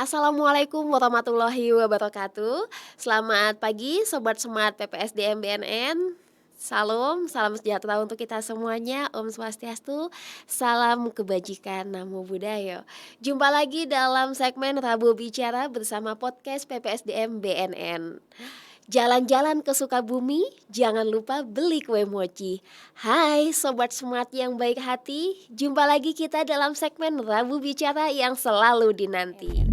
Assalamualaikum warahmatullahi wabarakatuh. Selamat pagi Sobat Smart PPSDM BNN. Salam sejahtera untuk kita semuanya. Om Swastiastu, salam kebajikan, Namo Buddhaya. Jumpa lagi dalam segmen Rabu Bicara bersama podcast PPSDM BNN. Jalan-jalan ke Sukabumi, jangan lupa beli kue mochi. Hai Sobat Smart yang baik hati, jumpa lagi kita dalam segmen Rabu Bicara yang selalu dinanti.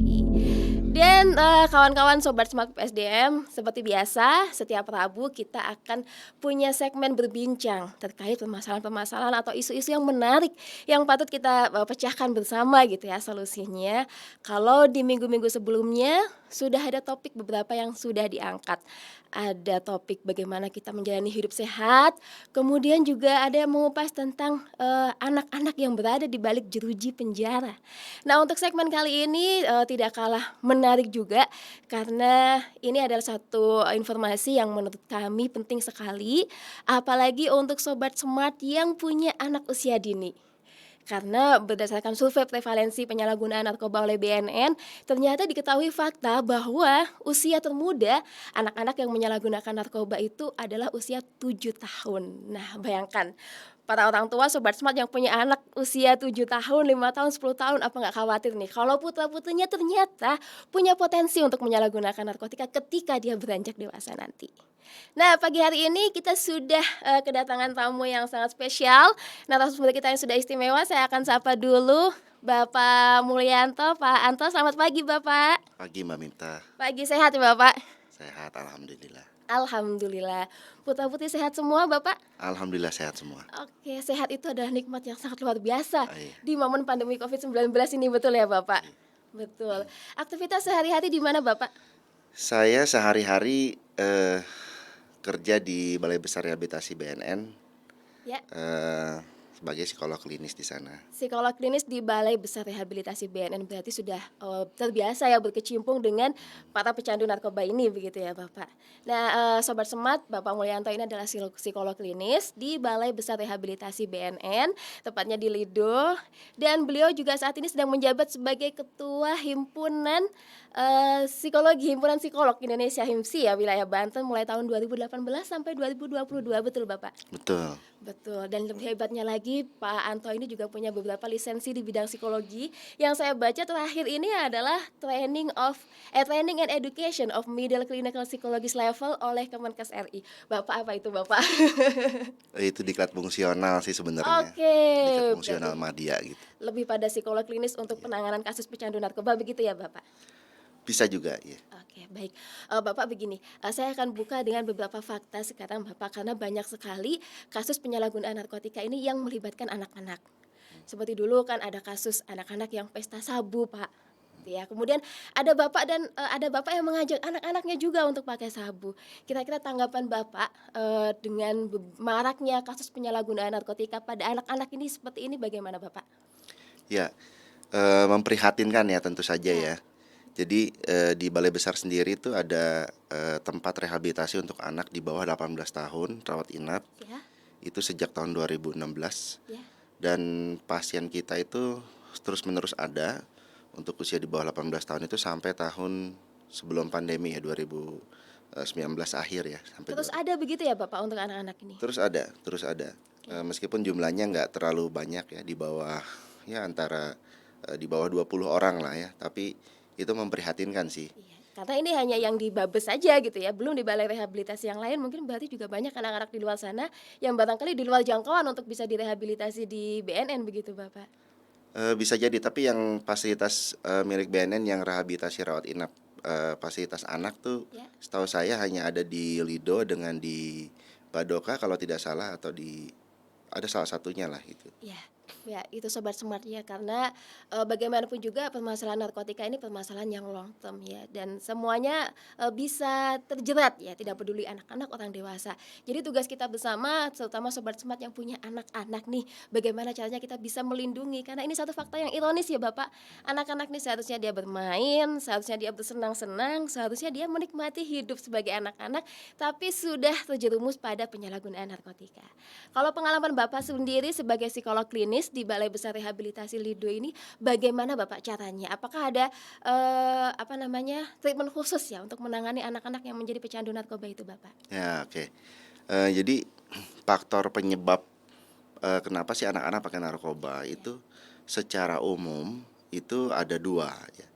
Dan kawan-kawan Sobat Smart PSDM, seperti biasa setiap Rabu kita akan punya segmen berbincang terkait permasalahan-permasalahan atau isu-isu yang menarik yang patut kita pecahkan bersama gitu ya solusinya. Kalau di minggu-minggu sebelumnya sudah ada topik beberapa yang sudah diangkat. Ada topik bagaimana kita menjalani hidup sehat, kemudian juga ada yang mengupas tentang anak-anak yang berada di balik jeruji penjara. Nah, untuk segmen kali ini tidak kalah menarik juga karena ini adalah satu informasi yang menurut kami penting sekali, apalagi untuk Sobat Smart yang punya anak usia dini. Karena berdasarkan survei prevalensi penyalahgunaan narkoba oleh BNN, ternyata diketahui fakta bahwa usia termuda anak-anak yang menyalahgunakan narkoba itu adalah usia 7 tahun. Nah, bayangkan para orang tua Sobat Smart yang punya anak usia 7 tahun, 5 tahun, 10 tahun, apa nggak khawatir nih kalau putra-putrinya ternyata punya potensi untuk menyalahgunakan narkotika ketika dia beranjak dewasa nanti. Nah, pagi hari ini kita sudah kedatangan tamu yang sangat spesial. Narasumber kita yang sudah istimewa, saya akan sapa dulu Bapak Mulyanto, Pak Anto. Selamat pagi Bapak. Pagi Mbak Minta, Pagi, sehat ya Bapak? sehat alhamdulillah. Alhamdulillah. Putra-putri sehat semua Bapak? Alhamdulillah sehat semua. Oke, sehat itu adalah nikmat yang sangat luar biasa Iya. di momen pandemi COVID-19 ini, betul ya Bapak? Betul. Aktivitas sehari-hari di mana Bapak? Saya sehari-hari kerja di Balai Besar Rehabilitasi BNN Ya, sebagai psikolog klinis di sana. psikolog klinis di Balai Besar Rehabilitasi BNN berarti sudah terbiasa ya berkecimpung dengan para pecandu narkoba ini begitu ya Bapak. Nah, Sobat Smart, Bapak Mulyanto ini adalah psikolog klinis di Balai Besar Rehabilitasi BNN, tepatnya di Lido, dan beliau juga saat ini sedang menjabat sebagai Ketua Himpunan Himpunan Psikolog Indonesia HIMSI ya wilayah Banten mulai tahun 2018 sampai 2022, betul Bapak? Betul. Betul, dan lebih hebatnya lagi Pak Anto ini juga punya beberapa lisensi di bidang psikologi. Yang saya baca terakhir ini adalah Training and Education of Middle Clinical Psychologist Level oleh Kemenkes RI. Bapak apa itu Bapak? Itu diklat fungsional sih sebenarnya. Oke, Diklat berarti fungsional Madya gitu. lebih pada psikolog klinis untuk penanganan kasus pecandu narkoba begitu ya Bapak? Bisa juga ya. Oke, baik. Bapak begini, saya akan buka dengan beberapa fakta sekarang Bapak karena banyak sekali kasus penyalahgunaan narkotika ini yang melibatkan anak-anak. Seperti dulu kan ada kasus anak-anak yang pesta sabu, Pak. Gitu ya. Kemudian ada bapak yang mengajak anak-anaknya juga untuk pakai sabu. Kira-kira tanggapan Bapak dengan maraknya kasus penyalahgunaan narkotika pada anak-anak ini seperti ini bagaimana Bapak? Ya, memprihatinkan ya tentu saja Ya. ya. Jadi di Balai Besar sendiri itu ada tempat rehabilitasi untuk anak di bawah 18 tahun rawat inap. Ya. Itu sejak tahun 2016. Ya. Dan pasien kita itu terus-menerus ada untuk usia di bawah 18 tahun itu sampai tahun sebelum pandemi ya 2019 akhir ya sampai Terus ada begitu ya Bapak untuk anak-anak ini? terus ada. Meskipun jumlahnya nggak terlalu banyak ya di bawah ya antara di bawah 20 orang lah ya, tapi itu memprihatinkan sih. Iya, karena ini hanya yang di Babes saja gitu ya, belum di balai rehabilitasi yang lain. Mungkin berarti juga banyak anak-anak di luar sana yang barangkali di luar jangkauan untuk bisa direhabilitasi di BNN begitu Bapak? Bisa jadi, tapi yang fasilitas milik BNN yang rehabilitasi rawat inap fasilitas anak tuh Ya. setahu saya hanya ada di Lido dengan di Badoka kalau tidak salah, atau di ada salah satunya lah gitu. Ya, ya itu Sobat Smart ya karena bagaimanapun juga permasalahan narkotika ini permasalahan yang long term ya dan semuanya bisa terjerat ya tidak peduli anak-anak orang dewasa. Jadi tugas kita bersama terutama Sobat Smart yang punya anak-anak nih bagaimana caranya kita bisa melindungi karena ini satu fakta yang ironis ya Bapak. Anak-anak nih seharusnya dia bermain, seharusnya dia bersenang-senang, seharusnya dia menikmati hidup sebagai anak-anak tapi sudah terjerumus pada penyalahgunaan narkotika. Kalau pengalaman Bapak sendiri sebagai psikolog klinis klinis di Balai Besar Rehabilitasi Lido ini bagaimana Bapak caranya? Apakah ada, treatment khusus ya untuk menangani anak-anak yang menjadi pecandu narkoba itu Bapak? Ya, oke. Jadi faktor penyebab, kenapa sih anak-anak pakai narkoba Ya, itu secara umum itu ada 2 ya.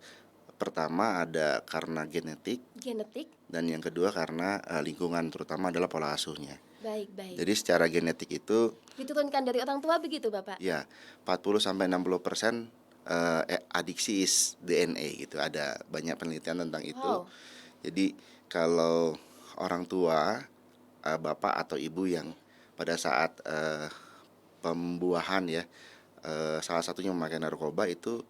Pertama ada karena genetik genetik? dan yang kedua karena, lingkungan, terutama adalah pola asuhnya. Baik baik. Jadi secara genetik itu Diturunkan dari orang tua begitu Bapak? ya 40-60% adiksi is DNA gitu, ada banyak penelitian tentang itu. Wow, Jadi kalau orang tua, bapak atau ibu yang pada saat, pembuahan ya, salah satunya memakai narkoba itu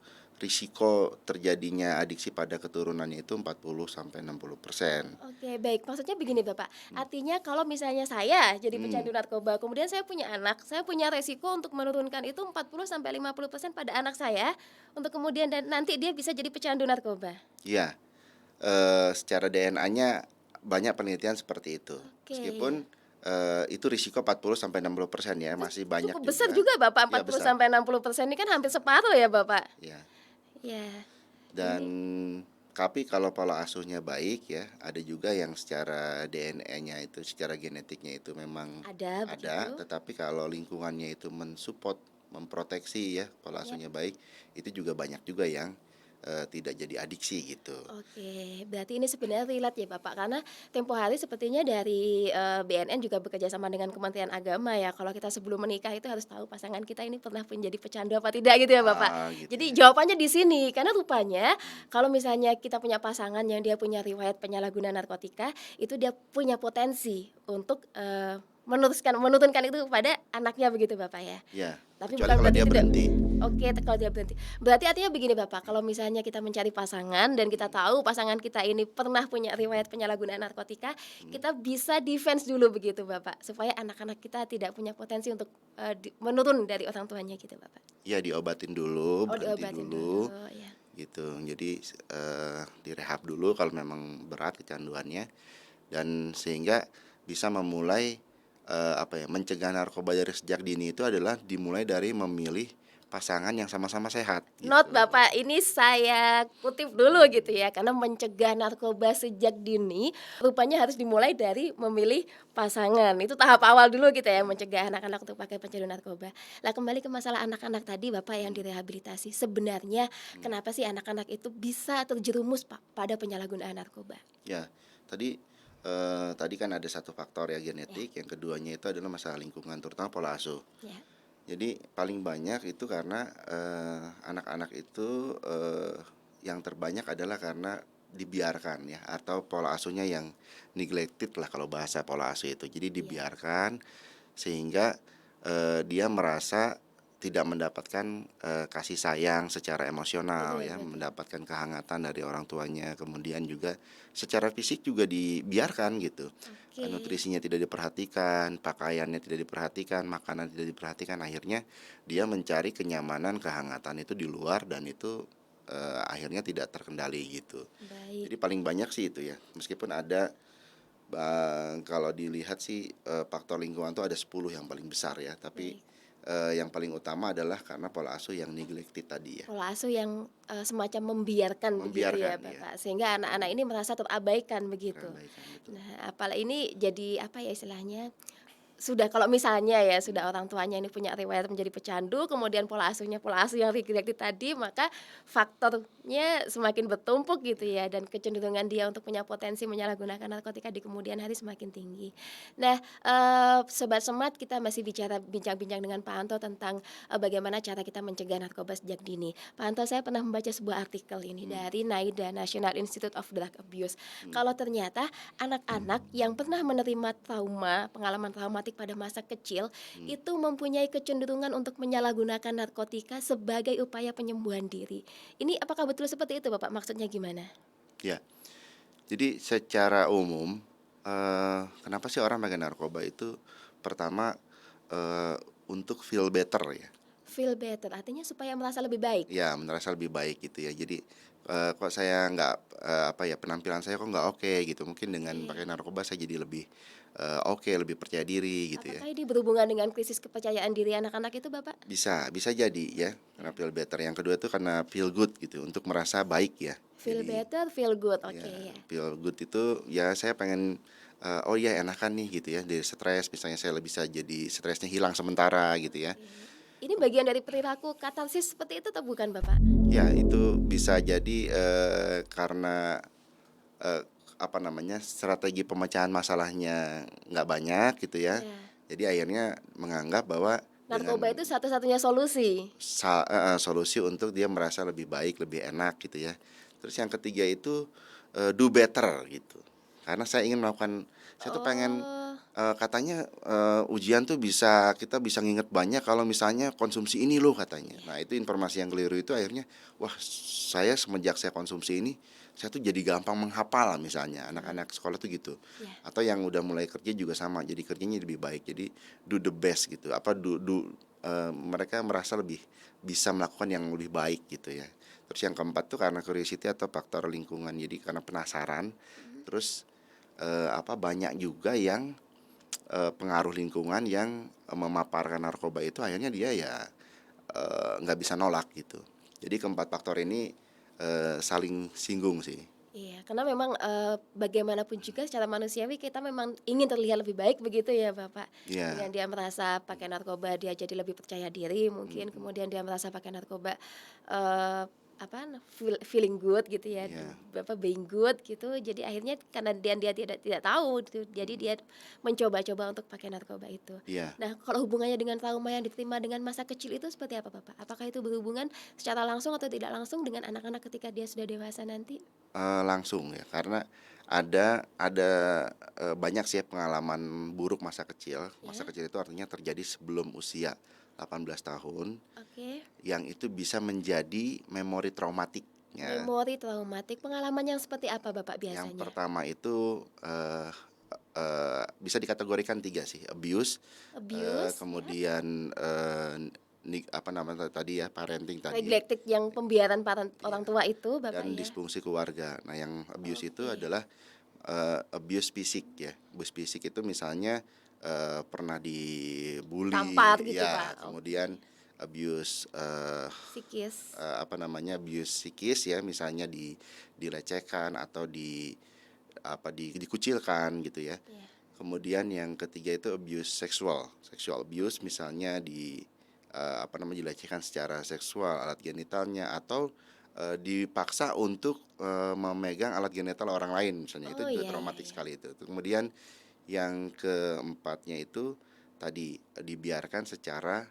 risiko terjadinya adiksi pada keturunannya itu 40-60%. oke baik. Maksudnya begini Bapak, Mmm, artinya kalau misalnya saya jadi mmm, pecandu narkoba, kemudian saya punya anak, saya punya resiko untuk menurunkan itu 40-50% pada anak saya, untuk kemudian dan nanti dia bisa jadi pecandu narkoba? iya, secara DNA-nya banyak penelitian seperti itu. Oke, ya. Meskipun, itu risiko 40-60% ya, Itu masih banyak cukup besar juga. juga Bapak, Ya besar, 40-60% ini kan hampir separuh ya Bapak? ya. Ya, Dan ini tapi kalau pola asuhnya baik ya, ada juga yang secara DNA-nya itu, secara genetiknya itu memang ada ada, begitu? tetapi kalau lingkungannya itu mensupport, memproteksi ya, pola Ya. asuhnya baik, itu juga banyak juga yang, tidak jadi adiksi gitu. Oke, berarti ini sebenarnya relate ya Bapak, karena tempo hari sepertinya dari, BNN juga bekerja sama dengan Kementerian Agama ya, kalau kita sebelum menikah itu harus tahu pasangan kita ini pernah menjadi pecandu apa tidak gitu ya Bapak. Gitu Jadi ya. jawabannya di sini, karena rupanya Mmm, kalau misalnya kita punya pasangan yang dia punya riwayat penyalahgunaan narkotika, itu dia punya potensi untuk, menurunkan itu kepada anaknya begitu Bapak ya? iya, Tapi kecuali bukan kalau berarti dia tidak. berhenti. Oke, kalau dia berhenti. Berarti artinya begini Bapak, kalau misalnya kita mencari pasangan dan kita Mhm, tahu pasangan kita ini pernah punya riwayat penyalahgunaan narkotika, mhm. kita bisa defense dulu begitu Bapak, supaya anak-anak kita tidak punya potensi untuk, menurun dari orang tuanya gitu Bapak. Iya, diobatin dulu, Oh berhenti diobatin dulu, dulu, ya. gitu. Jadi, direhab dulu kalau memang berat kecanduannya, dan sehingga bisa memulai, mencegah narkoba dari sejak dini itu adalah dimulai dari memilih pasangan yang sama-sama sehat, Not gitu. Bapak, ini saya kutip dulu gitu ya, karena mencegah narkoba sejak dini rupanya harus dimulai dari memilih pasangan. Itu tahap awal dulu gitu ya, mencegah anak-anak untuk pakai pecandu narkoba. Lah kembali ke masalah anak-anak tadi Bapak yang Mhm, direhabilitasi, sebenarnya mhm. kenapa sih anak-anak itu bisa terjerumus Pak pada penyalahgunaan narkoba? Ya, tadi kan ada satu faktor ya Ya, genetik, yang keduanya itu adalah masalah lingkungan, terutama pola asuh. ya, Jadi paling banyak itu karena, anak-anak itu, yang terbanyak adalah karena dibiarkan ya, atau pola asuhnya yang neglected lah kalau bahasa pola asuh itu. Jadi iya, dibiarkan sehingga, dia merasa tidak mendapatkan, kasih sayang secara emosional betul ya, betul. mendapatkan kehangatan dari orang tuanya, kemudian juga secara fisik juga dibiarkan gitu. Oke, Nutrisinya tidak diperhatikan, pakaiannya tidak diperhatikan, makanan tidak diperhatikan, akhirnya dia mencari kenyamanan, kehangatan itu di luar dan itu, akhirnya tidak terkendali gitu. baik Jadi paling banyak sih itu ya, meskipun ada, kalau dilihat sih, faktor lingkungan tuh ada 10 yang paling besar ya, tapi, baik. yang paling utama adalah karena pola asuh yang neglected tadi ya, Pola asuh yang, semacam membiarkan begitu ya membiarkan ya, Bapak, sehingga anak-anak mhm, ini merasa terabaikan begitu. terabaikan, betul. Nah, ini jadi apa ya istilahnya, sudah kalau misalnya ya, sudah Mhm, orang tuanya ini punya riwayat menjadi pecandu, kemudian pola asuhnya pola asuh yang negatif tadi, maka faktornya semakin bertumpuk gitu iya, ya, dan kecenderungan dia untuk punya potensi menyalahgunakan narkotika di kemudian hari semakin tinggi. Nah, Sobat Semat kita masih bincang-bincang dengan Pak Anto tentang, bagaimana cara kita mencegah narkoba sejak dini. Pak Anto, saya pernah membaca sebuah artikel ini mhm, dari NIDA, National Institute of Drug Abuse. mhm, Kalau ternyata anak-anak yang pernah menerima trauma, pengalaman traumatik pada masa kecil, mhm, itu mempunyai kecenderungan untuk menyalahgunakan narkotika sebagai upaya penyembuhan diri. Ini apakah betul seperti itu Bapak? Maksudnya gimana? iya. Jadi secara umum, kenapa sih orang pakai narkoba itu, pertama, eee, untuk feel better ya. Feel better, artinya supaya merasa lebih baik? Ya, merasa lebih baik gitu ya. Jadi kok saya nggak, apa ya, penampilan saya kok nggak oke gitu, mungkin dengan Oke. pakai narkoba saya jadi lebih, oke, lebih percaya diri gitu ya. Apakah ini berhubungan dengan krisis kepercayaan diri anak-anak itu, Bapak? Bisa jadi ya, karena Ya. feel better. Yang kedua tuh karena feel good gitu, untuk merasa baik ya. Feel Jadi better, feel good. ya, Oke ya. feel good itu ya saya pengen, oh iya enakan nih gitu ya, dari stres misalnya saya bisa jadi stresnya hilang sementara gitu ya. Oke. Ini bagian dari perilaku katarsis seperti itu atau bukan, Bapak? Ya itu bisa jadi, karena, eee, apa namanya, strategi pemecahan masalahnya nggak banyak gitu ya. Ya. Jadi akhirnya menganggap bahwa Narkoba dengan itu satu-satunya solusi. solusi untuk dia merasa lebih baik, lebih enak gitu ya. Terus yang ketiga itu, do better gitu. Karena saya ingin melakukan, saya tuh pengen, Oh, katanya, ujian tuh kita bisa nginget banyak kalau misalnya konsumsi ini loh katanya. iya, Nah itu informasi yang keliru itu akhirnya, wah saya semenjak saya konsumsi ini, saya tuh jadi gampang menghafal misalnya, heeh, anak-anak sekolah tuh gitu. iya, Atau yang udah mulai kerja juga sama, jadi kerjanya lebih baik. Jadi do the best gitu, apa, mereka merasa lebih bisa melakukan yang lebih baik gitu ya. Terus yang keempat tuh karena curiosity atau faktor lingkungan, jadi karena penasaran. mhm. Terus, apa, banyak juga yang, pengaruh lingkungan yang, memaparkan narkoba itu akhirnya dia ya, nggak bisa nolak gitu. Jadi keempat faktor ini, saling singgung sih. Iya, karena memang, bagaimanapun juga secara manusiawi kita memang ingin terlihat lebih baik begitu ya, Bapak. Dengan Iya, dia merasa pakai narkoba dia jadi lebih percaya diri mungkin, mhm, kemudian dia merasa pakai narkoba, eee, feeling good gitu ya, iya, being good gitu. Jadi akhirnya karena dia tidak tidak tahu gitu, jadi mhm, dia mencoba-coba untuk pakai narkoba itu. iya, Nah, kalau hubungannya dengan trauma yang diterima dengan masa kecil itu seperti apa, Bapak? Apakah itu berhubungan secara langsung atau tidak langsung dengan anak-anak ketika dia sudah dewasa nanti? langsung ya karena ada, banyak sih ya pengalaman buruk masa kecil. Masa Ya, kecil itu artinya terjadi sebelum usia 18 tahun. oke. Yang itu bisa menjadi memori traumatiknya. Memori traumatik, pengalaman yang seperti apa Bapak Yang biasanya? pertama itu, bisa dikategorikan 3 sih, abuse, Abuse, ya, kemudian, apa namanya tadi ya, parenting tadi, neglected yang pembiaran orang iya, tua itu Bapak dan ya? disfungsi keluarga. Nah, yang abuse itu Oke. adalah, abuse fisik ya. Abuse fisik itu misalnya, pernah Tampar dibully, gitu Pak? ya, Oke. kemudian abuse, Psikis, apa namanya, abuse psikis ya, misalnya dilecehkan atau dikucilkan gitu ya. ya, Kemudian yang ketiga itu abuse seksual, sexual abuse misalnya apa namanya, dilecehkan secara seksual, alat genitalnya atau, dipaksa untuk, memegang alat genital orang lain misalnya, itu oh juga iya iya traumatik iya. sekali itu. Kemudian yang keempatnya itu tadi, dibiarkan secara,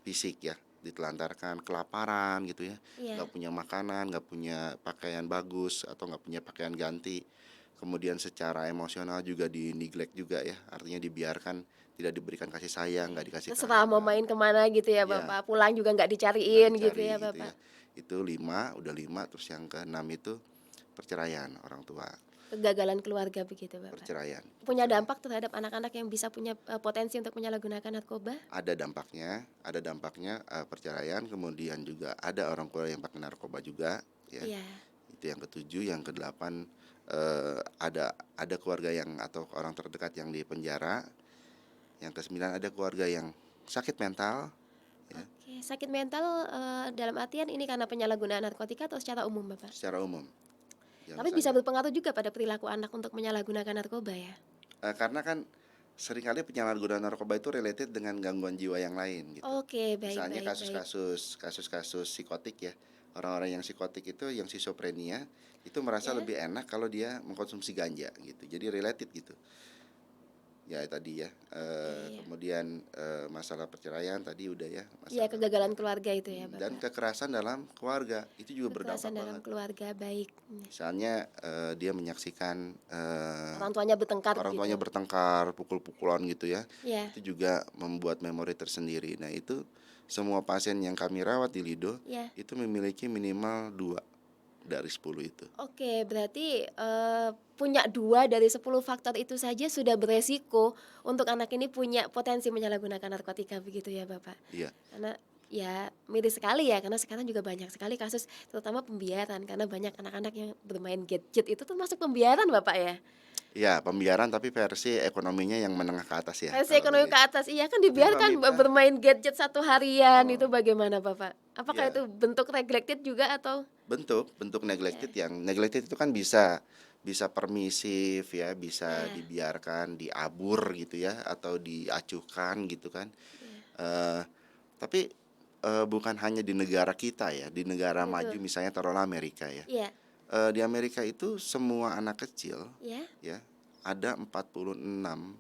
fisik ya, ditelantarkan, kelaparan gitu ya, nggak Iya, punya makanan, nggak punya pakaian bagus atau nggak punya pakaian ganti. Kemudian secara emosional juga di-neglect juga ya, artinya dibiarkan, tidak diberikan kasih sayang, oke. nggak dikasih Terserah mau kehargaan. main kemana gitu ya Iya, Bapak, pulang juga nggak nggak dicariin gitu ya dicari gitu Bapak? ya. Itu 5 udah 5, terus yang keenam itu perceraian orang tua, Kegagalan keluarga begitu Bapak? perceraian Punya perceraian. dampak terhadap anak-anak yang bisa punya, potensi untuk menyalahgunakan narkoba? Ada dampaknya, perceraian, kemudian juga ada orang tua yang pakai narkoba juga, ya. Iya. Itu yang ketujuh, yang kedelapan, ada keluarga yang atau orang terdekat yang di penjara, yang kesembilan ada keluarga yang sakit mental, ya, Oke, sakit mental, dalam artian ini karena penyalahgunaan narkotika atau secara umum, Bapak? secara umum. Ya Tapi bisa misalnya, berpengaruh juga pada perilaku anak untuk menyalahgunakan narkoba ya? karena kan seringkali penyalahgunaan narkoba itu related dengan gangguan jiwa yang lain gitu. Oke, baik Misalnya baik baik. kasus-kasus psikotik ya. Orang-orang yang psikotik itu yang schizophrenia itu merasa Ya? lebih enak kalau dia mengkonsumsi ganja gitu. Jadi related gitu. Ya tadi ya, Oke, ya. kemudian, masalah perceraian tadi udah ya, Iya, masalah, kegagalan keluarga itu ya, dan Bapak? kekerasan dalam keluarga itu juga berdampak Kekerasan dalam banget. keluarga, baik. Misalnya, dia menyaksikan, Orang tuanya bertengkar orang begitu? tuanya bertengkar, pukul-pukulan gitu ya, Ya, itu juga membuat memori tersendiri. Nah itu semua pasien yang kami rawat di Lido, ya. itu memiliki minimal 2 dari 10 itu. Oke, berarti, punya 2 dari 10 faktor itu saja sudah beresiko untuk anak ini punya potensi menyalahgunakan narkotika begitu ya, Bapak? Iya, Karena Ya, miris sekali ya, karena sekarang juga banyak sekali kasus terutama pembiaran, karena banyak anak-anak yang bermain gadget itu termasuk pembiaran Bapak ya? Iya, pembiaran tapi versi ekonominya yang menengah ke atas ya, Versi kalau ekonomi ke begitu. atas, iya kan Di dibiarkan wanita bermain gadget satu harian, itu oh, bagaimana Bapak? Apakah ya itu bentuk neglected juga atau bentuk bentuk ya neglected, yang neglected itu kan bisa bisa permisif ya, bisa ya dibiarkan, diabur gitu ya, atau diacuhkan gitu kan. ya, Eee, tapi, bukan hanya di negara kita ya, di negara maju betul. misalnya taruhlah Amerika ya. Iya Di Amerika itu semua anak kecil iya ya, ada 46%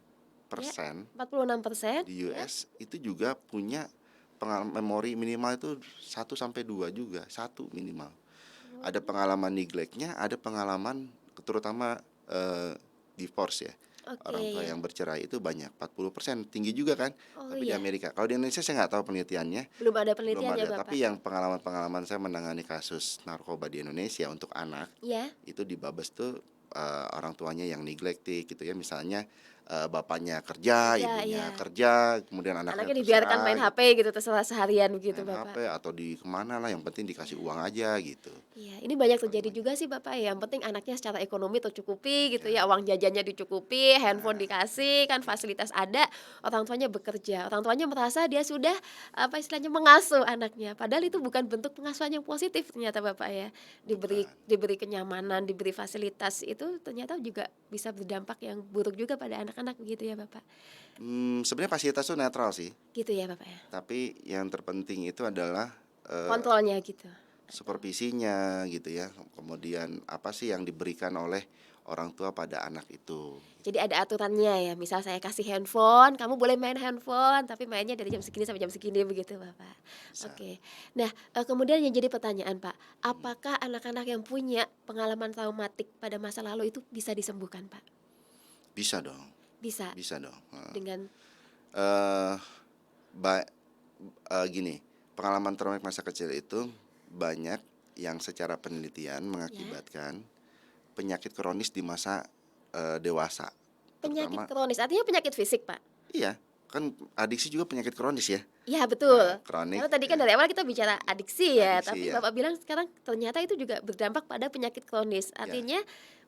iya, 46%, di ya. US itu juga punya memori minimal itu 1 sampai 2 juga, satu minimal. Ada Oh, pengalaman neglect-nya, ada pengalaman terutama, divorce ya, oke orang tua ya. yang bercerai itu banyak, 40% tinggi juga kan. Oh Tapi di iya, Amerika, kalau di Indonesia saya nggak tahu penelitiannya, belum ada belum penelitian ya ada. Bapak? Tapi yang pengalaman-pengalaman saya menangani kasus narkoba di Indonesia untuk anak, Iya, itu di Babes tuh, orang tuanya yang neglected gitu ya, misalnya, bapaknya kerja, kerja, ibunya iya. kerja, kemudian anaknya Anaknya dibiarkan terserah main HP gitu, gitu terserah seharian begitu main Bapak? HP atau di kemana lah, yang penting dikasih Iya. uang aja gitu, Iya, ini banyak paling terjadi banyak. juga sih Bapak ya, yang penting anaknya secara ekonomi tercukupi gitu ya, Ya, uang jajannya dicukupi, handphone nah, dikasih, kan ya, fasilitas ada, orang tuanya bekerja. Orang tuanya merasa dia sudah, apa istilahnya, mengasuh anaknya, padahal itu bukan bentuk pengasuhan yang positif ternyata Bapak ya. Diberi bukan. diberi kenyamanan, diberi fasilitas, itu ternyata juga bisa berdampak yang buruk juga pada anak-anak begitu ya Bapak? Sebenarnya fasilitas itu netral sih, Gitu ya Bapak ya? tapi yang terpenting itu adalah, eee, Kontrolnya gitu? Atau supervisinya gitu ya, kemudian apa sih yang diberikan oleh orang tua pada anak itu, jadi gitu. ada aturannya ya, misal saya kasih handphone, kamu boleh main handphone, tapi mainnya dari jam segini sampai jam segini begitu, Bapak. Bisa, Oke. Nah, kemudian yang jadi pertanyaan, Pak, mhm, apakah anak-anak yang punya pengalaman traumatik pada masa lalu itu bisa disembuhkan, Pak? bisa dong, Bisa bisa dong, heeh. dengan Eee, ba Gini, pengalaman traumatik masa kecil itu banyak yang secara penelitian ya, mengakibatkan penyakit kronis di masa, dewasa, penyakit terutama kronis, artinya penyakit fisik, Pak? iya, kan adiksi juga penyakit kronis ya, Iya betul, kronik karena tadi kan ya, dari awal kita bicara adiksi ya, adiksi tapi ya, Bapak bilang sekarang ternyata itu juga berdampak pada penyakit kronis. ya, Artinya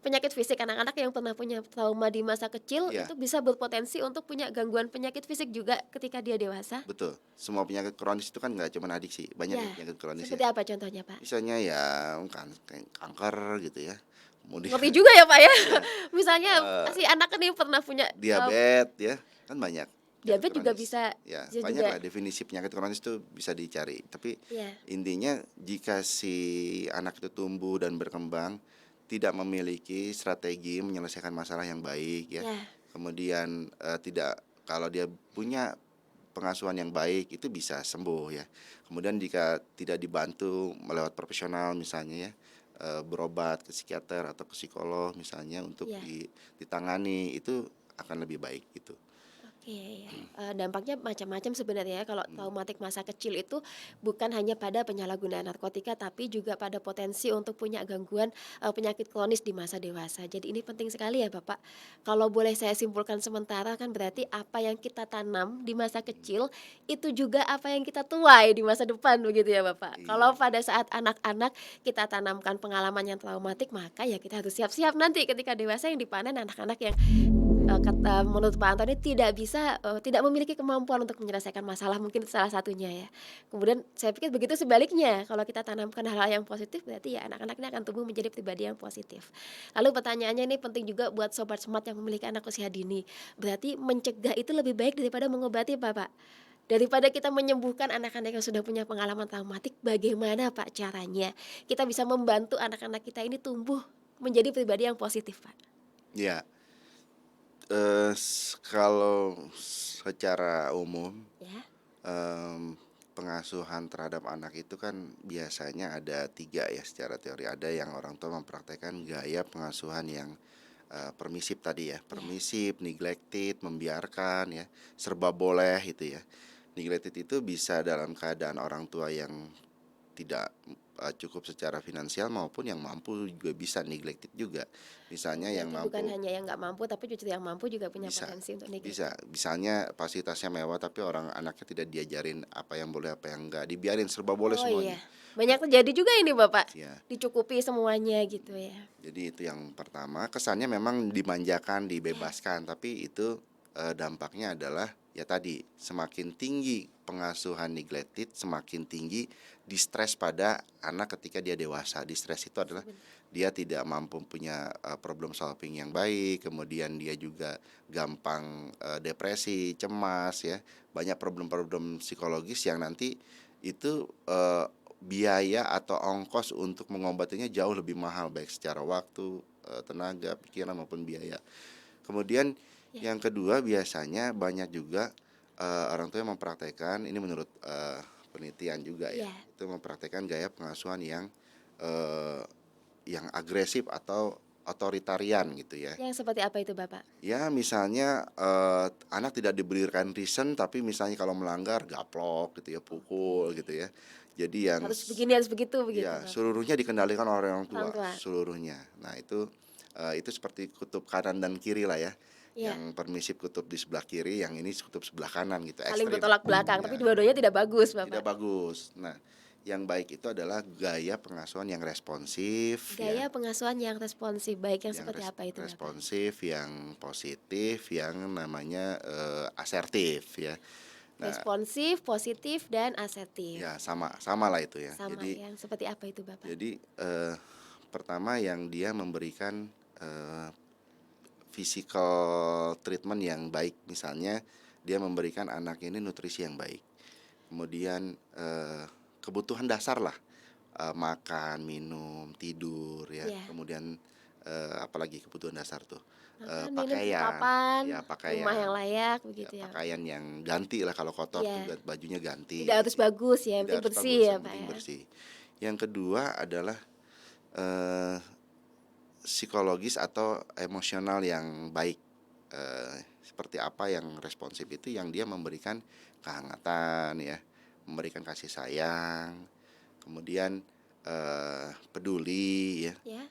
penyakit fisik anak-anak yang pernah punya trauma di masa kecil iya. itu bisa berpotensi untuk punya gangguan penyakit fisik juga ketika dia dewasa? Betul, semua penyakit kronis itu kan nggak cuma adiksi, banyak Ya, ya penyakit kronis seperti ya. apa contohnya, Pak? Misalnya ya kayak kanker gitu ya, kemudian Ngeri juga ya, Pak, ya. ya, Misalnya eee, si anak ini pernah punya, diabetes ya, kan banyak penyakit diabetes juga kronis. bisa Ya, bisa banyak juga lah definisi penyakit kronis itu bisa dicari. Tapi ya intinya jika si anak itu tumbuh dan berkembang, tidak memiliki strategi menyelesaikan masalah yang baik ya, ya kemudian, tidak kalau dia punya pengasuhan yang baik itu bisa sembuh ya. Kemudian jika tidak dibantu melewat profesional misalnya ya, berobat ke psikiater atau ke psikolog misalnya untuk ya. ditangani itu akan lebih baik gitu. Oke ya, dampaknya macam-macam sebenarnya ya kalau Mmm, traumatik masa kecil itu bukan hanya pada penyalahgunaan narkotika tapi juga pada potensi untuk punya gangguan, penyakit kronis di masa dewasa. Jadi ini penting sekali ya Bapak. Kalau boleh saya simpulkan sementara kan berarti apa yang kita tanam di masa mhm, kecil itu juga apa yang kita tuai di masa depan begitu ya Bapak. Kalau iya, pada saat anak-anak kita tanamkan pengalaman yang traumatik maka ya kita harus siap-siap nanti ketika dewasa yang dipanen anak-anak yang menurut Pak Antoni tidak bisa, tidak memiliki kemampuan untuk menyelesaikan masalah mungkin itu salah satunya ya. Kemudian saya pikir begitu sebaliknya, kalau kita tanamkan hal-hal yang positif berarti ya anak-anak ini akan tumbuh menjadi pribadi yang positif. Lalu pertanyaannya ini penting juga buat sobat smart yang memiliki anak usia dini, berarti mencegah itu lebih baik daripada mengobati Pak? Daripada kita menyembuhkan anak-anak yang sudah punya pengalaman traumatik, bagaimana Pak caranya kita bisa membantu anak-anak kita ini tumbuh menjadi pribadi yang positif Pak? iya, kalau secara umum, Ya, pengasuhan terhadap anak itu kan biasanya ada 3 ya secara teori. Ada yang orang tua mempraktekkan gaya pengasuhan yang, permisif tadi ya, ya, permisif, neglected, membiarkan ya, serba boleh itu ya. Neglected itu bisa dalam keadaan orang tua yang tidak cukup secara finansial maupun yang mampu juga bisa neglected juga. Oh, Misalnya yang berarti bukan mampu hanya yang nggak mampu, tapi justru yang mampu juga punya bisa potensi untuk bisa neglected. misalnya fasilitasnya mewah tapi orang anaknya tidak diajarin apa yang boleh apa yang enggak, dibiarin serba boleh Oh iya, semuanya. banyak terjadi juga ini Bapak, Ya, dicukupi semuanya gitu ya. jadi itu yang pertama, kesannya memang dimanjakan, Ya, dibebaskan, tapi itu dampaknya adalah ya tadi, semakin tinggi pengasuhan neglected, semakin tinggi distres pada anak ketika dia dewasa. Distres itu adalah seben dia tidak mampu punya problem solving yang baik, kemudian dia juga gampang depresi, cemas ya, banyak problem-problem psikologis yang nanti itu biaya atau ongkos untuk mengobatinya jauh lebih mahal baik secara waktu, tenaga, pikiran maupun biaya. Kemudian ya, yang kedua biasanya banyak juga orang tua yang mempraktekkan ini menurut penelitian juga ya, iya, itu mempraktekkan gaya pengasuhan eee, yang agresif atau otoritarian gitu ya. yang seperti apa itu Bapak? Ya misalnya anak tidak diberikan reason tapi misalnya kalau melanggar gaplok gitu ya, pukul Oke, gitu ya. Jadi yang harus begini, harus begitu, begitu ya, Bapak? seluruhnya dikendalikan oleh orang Orang tua, tua? seluruhnya. Nah itu seperti kutub kanan dan kiri lah ya, Iya, yang permisif kutub di sebelah kiri, yang ini kutub sebelah kanan gitu, saling ekstrim. bertolak belakang, tapi Ya, dua-duanya tidak bagus tidak Bapak. bagus. Nah, yang baik itu adalah gaya pengasuhan yang responsif ya, Gaya pengasuhan yang responsif, baik yang yang seperti apa itu Bapak? responsif, yang positif, yang namanya asertif ya. Nah, Responsif, positif, dan asertif. ya sama lah itu ya. Sama yang seperti apa itu Bapak? Jadi pertama yang dia memberikan eh, physical treatment yang baik, misalnya dia memberikan anak ini nutrisi yang baik, kemudian kebutuhan dasar lah, makan, minum, tidur ya, Iya, kemudian apalagi kebutuhan dasar tuh, makan, minum, pakaian, papan, ya rumah yang pakaian, layak ya begitu ya. pakaian yang ganti lah, kalau kotor tuh Iya, bajunya ganti tidak harus gitu ya, bagus ya, yang tidak penting harus bersih bagus, ya yang Pak penting ya. bersih. Yang kedua adalah eh, psikologis atau emosional yang baik, seperti apa yang responsif itu yang dia memberikan kehangatan ya, memberikan kasih sayang, kemudian peduli ya, Ya,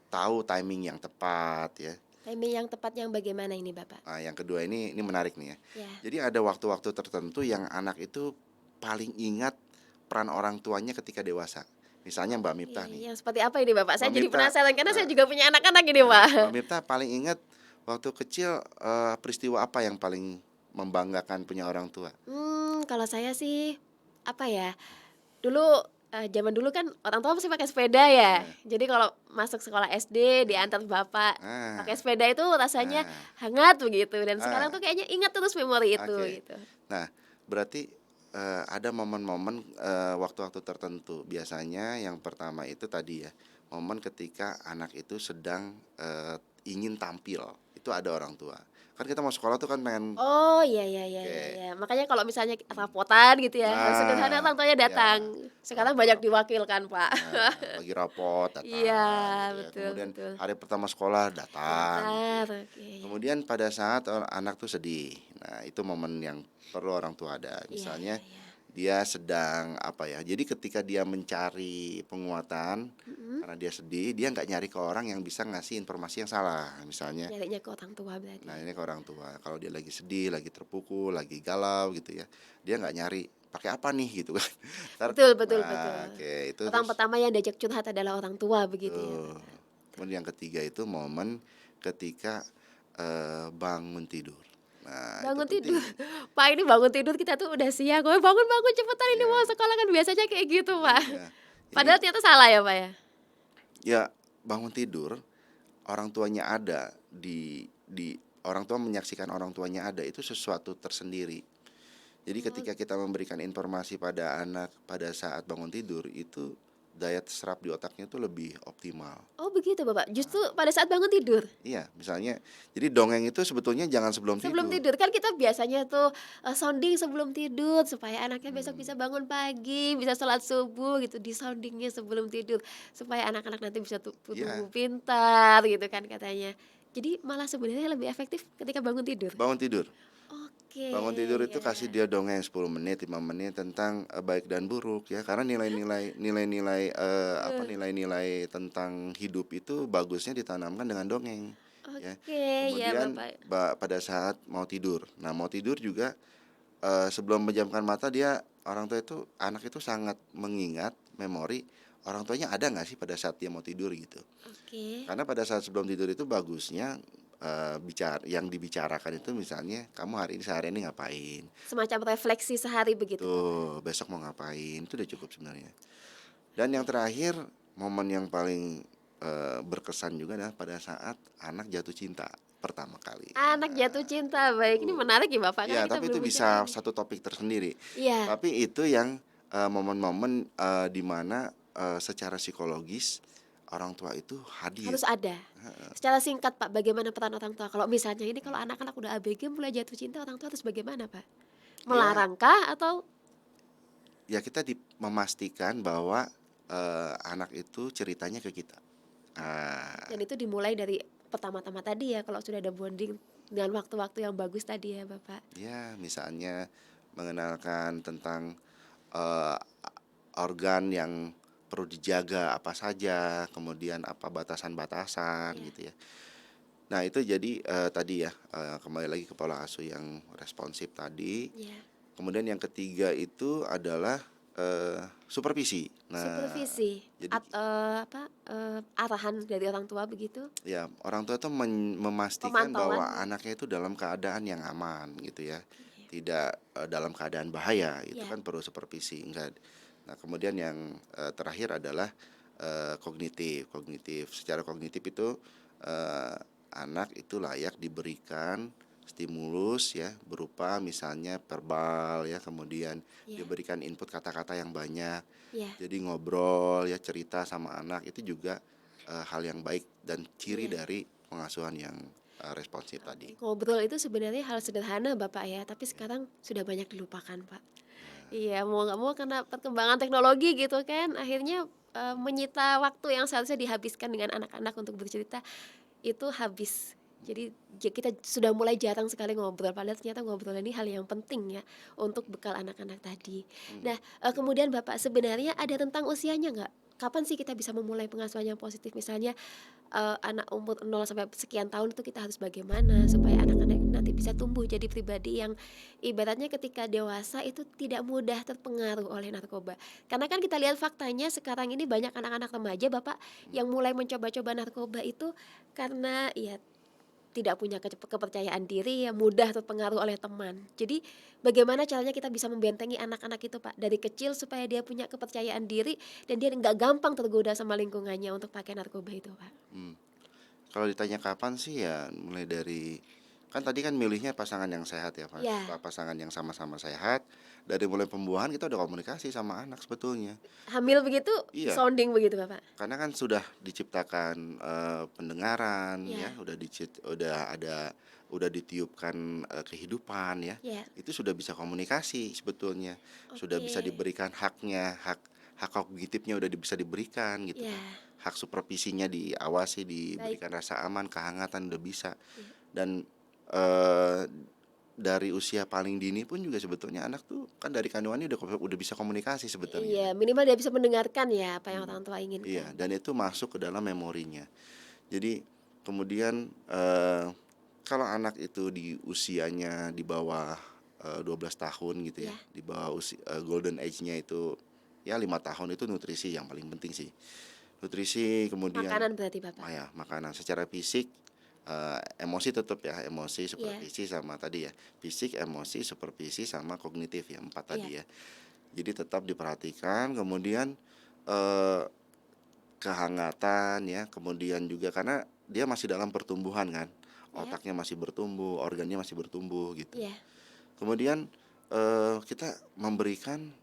tahu timing yang tepat ya. timing yang tepat yang bagaimana ini Bapak? Nah, yang kedua ini menarik nih ya. Ya, Jadi ada waktu-waktu tertentu yang anak itu paling ingat peran orang tuanya ketika dewasa. Misalnya Mbak oke, Miftah nih. yang seperti apa ini Bapak? Saya Mbak jadi Miftah, penasaran karena saya nah, juga punya anak-anak ini nah, Pak. Mbak Miftah paling ingat waktu kecil, peristiwa apa yang paling membanggakan punya orang tua? Kalau saya sih, apa ya, dulu, zaman dulu kan orang tua masih pakai sepeda ya. Nah, Jadi kalau masuk sekolah SD nah, diantar bapak nah, pakai sepeda itu rasanya nah, hangat begitu dan sekarang tuh ah, kayaknya ingat terus memori itu oke. gitu. Nah, berarti, ada momen-momen, waktu-waktu tertentu. Biasanya yang pertama itu tadi ya, momen ketika anak itu sedang, ingin tampil, itu ada orang tua. Kan kita mau sekolah tuh kan pengen Oh, iya, iya, iya, iya, kayak iya. Makanya kalau misalnya rapotan gitu ya, hal sederhana nah, orang tuanya ya, datang. kalau Sekarang mau banyak rapor. diwakilkan, Pak. Nah, lagi rapot Iya, datang gitu ya. betul, Kemudian betul. hari pertama sekolah datang gitu Diantar, ya. oke, ya. Kemudian pada saat anak tuh sedih. Nah, itu momen yang perlu orang tua ada. Iya, iya, Misalnya iya. dia sedang apa ya? Jadi ketika dia mencari penguatan Mhm, karena dia sedih, dia nggak nyari ke orang yang bisa ngasih informasi yang salah. Misalnya, nyarinya ke orang tua berarti. nah ini ke orang tua. Kalau dia lagi sedih, lagi terpukul, lagi galau gitu ya, dia nggak nyari pakai apa nih gitu kan. Ntar, Betul, betul, betul. nah oke itu Orang terus. pertama yang diajak curhat adalah orang tua begitu ya, Tuh. Pak? Kemudian yang ketiga itu momen ketika bangun tidur. Nah, itu Bangun tidur, penting. Pak, ini bangun tidur kita tuh udah siang, "Woi, bangun, bangun cepetan ini mau Ya, sekolah," kan biasanya kayak gitu, Pak. iya. Ini Padahal ternyata salah ya, Pak, ya? ya bangun tidur, orang tuanya ada di orang tua menyaksikan orang tuanya ada itu sesuatu tersendiri. Jadi Oh, ketika kita memberikan informasi pada anak pada saat bangun tidur itu daya serap di otaknya itu lebih optimal. oh begitu, Bapak? Justru pada saat bangun tidur? Iya, misalnya jadi dongeng itu sebetulnya jangan sebelum Sebelum tidur. tidur, kan kita biasanya tuh, sounding sebelum tidur supaya anaknya besok Hmm, bisa bangun pagi, bisa sholat subuh gitu, di-sounding-nya sebelum tidur, supaya anak-anak nanti bisa tumbuh iya, pintar gitu kan katanya. Jadi malah sebenarnya lebih efektif ketika bangun tidur? bangun tidur. Oke, Bangun tidur itu ya. kasih dia dongeng 10 menit, 5 menit tentang, baik dan buruk ya, karena Eh, nilai-nilai tentang hidup itu bagusnya ditanamkan dengan dongeng, ya. oke, ya Kemudian Bapak. pada saat mau tidur. Nah, mau tidur juga, sebelum menjamkan mata orang tua itu anak itu sangat mengingat memori orang tuanya ada nggak sih pada saat dia mau tidur gitu. Oke. Karena pada saat sebelum tidur itu bagusnya, yang dibicarakan itu misalnya, "Kamu sehari ini ngapain? Semacam refleksi sehari begitu Bapak? Tuh, besok mau ngapain?" Itu udah cukup sebenarnya. Dan yang Ya. terakhir, momen yang paling, berkesan juga adalah pada saat anak jatuh cinta pertama kali. Anak jatuh cinta, baik. Ini Tuh. menarik ya Bapak, karena Iya, kita tapi itu belum bicara bisa ini. satu topik tersendiri. Iya, Tapi itu yang, momen-momen, di mana, secara psikologis orang tua itu hadir. harus ada. Secara singkat Pak, bagaimana peran orang tua? Kalau misalnya ini kalau anak-anak udah ABG mulai jatuh cinta, orang tua harus bagaimana Pak? Ya, Melarangkah atau kita memastikan bahwa, anak itu ceritanya ke kita. dan Ah, itu dimulai dari pertama-tama tadi ya, kalau sudah ada bonding dengan waktu-waktu yang bagus tadi ya Bapak? ya misalnya mengenalkan tentang, eee, organ yang perlu dijaga apa saja, kemudian apa batasan-batasan Ya, gitu ya. Nah itu jadi, tadi ya, kembali lagi ke pola asuh yang responsif tadi. ya. Kemudian yang ketiga itu adalah, supervisi. Nah, Supervisi jadi apa, arahan dari orang tua begitu? ya orang tua tuh memastikan Pemantauan? bahwa anaknya itu dalam keadaan yang aman gitu ya, Iya. tidak, dalam keadaan bahaya, itu Iya, kan perlu supervisi, enggak. Nah kemudian yang, terakhir adalah, kognitif. Secara kognitif itu, eee, anak itu layak diberikan stimulus ya, berupa misalnya verbal ya, kemudian iya, diberikan input kata-kata yang banyak. iya, Jadi ngobrol ya, cerita sama anak itu juga, hal yang baik dan ciri iya. dari pengasuhan yang, responsif tadi. Oke, ngobrol itu sebenarnya hal sederhana Bapak ya, tapi Ya, sekarang sudah banyak dilupakan Pak. ya, Iya, mau nggak mau karena perkembangan teknologi gitu kan, akhirnya, menyita waktu yang seharusnya dihabiskan dengan anak-anak untuk bercerita, itu habis. Jadi kita sudah mulai jarang sekali ngobrol, padahal ternyata ngobrol ini hal yang penting ya, untuk bekal anak-anak tadi. mhm, Nah, kemudian Bapak sebenarnya ada rentang usianya nggak? Kapan sih kita bisa memulai pengasuhan yang positif? Misalnya anak umur 0 sampai sekian tahun itu kita harus bagaimana supaya anak-anak nanti bisa tumbuh jadi pribadi yang ibaratnya ketika dewasa itu tidak mudah terpengaruh oleh narkoba. Karena kan kita lihat faktanya sekarang ini banyak anak-anak remaja Bapak mhm, yang mulai mencoba-coba narkoba itu karena ya tidak punya kepercayaan diri ya mudah terpengaruh oleh teman. Jadi bagaimana caranya kita bisa membentengi anak-anak itu Pak dari kecil supaya dia punya kepercayaan diri dan dia nggak gampang tergoda sama lingkungannya untuk pakai narkoba itu Pak. mmm. Kalau ditanya kapan sih ya mulai dari kan tadi kan milihnya pasangan yang sehat ya, Ya, pasangan yang sama-sama sehat, dari mulai pembuahan kita udah komunikasi sama anak sebetulnya. hamil begitu Iya, sounding begitu Bapak? karena kan sudah diciptakan, pendengaran Ya, ya, udah ditiupkan, kehidupan ya, ya, itu sudah bisa komunikasi sebetulnya, sudah oke, bisa diberikan haknya, hak hak kognitifnya udah bisa diberikan gitu ya, kan, hak supervisinya diawasi, baik, diberikan rasa aman, kehangatan udah bisa. ya. Dan, eee, dari usia paling dini pun juga sebetulnya anak tuh kan dari kandungannya udah bisa komunikasi sebetulnya Iya, kan. minimal dia bisa mendengarkan ya apa yang Mhm, orang tua iya, inginkan. dan itu masuk ke dalam memorinya. Jadi kemudian, kalau anak itu di usianya di bawah, 12 tahun gitu ya, Ya, di bawah golden age-nya itu ya 5 tahun, itu nutrisi yang paling penting sih. Nutrisi kemudian makanan berarti Bapak? ya makanan secara fisik, emosi tetap ya, emosi, Iya, supervisi, sama tadi ya, fisik, emosi, supervisi, sama kognitif ya, 4 iya, tadi ya. Jadi tetap diperhatikan, kemudian, eee kehangatan ya, kemudian juga karena dia masih dalam pertumbuhan kan, iya, otaknya masih bertumbuh, organnya masih bertumbuh gitu. iya, Kemudian, kita memberikan,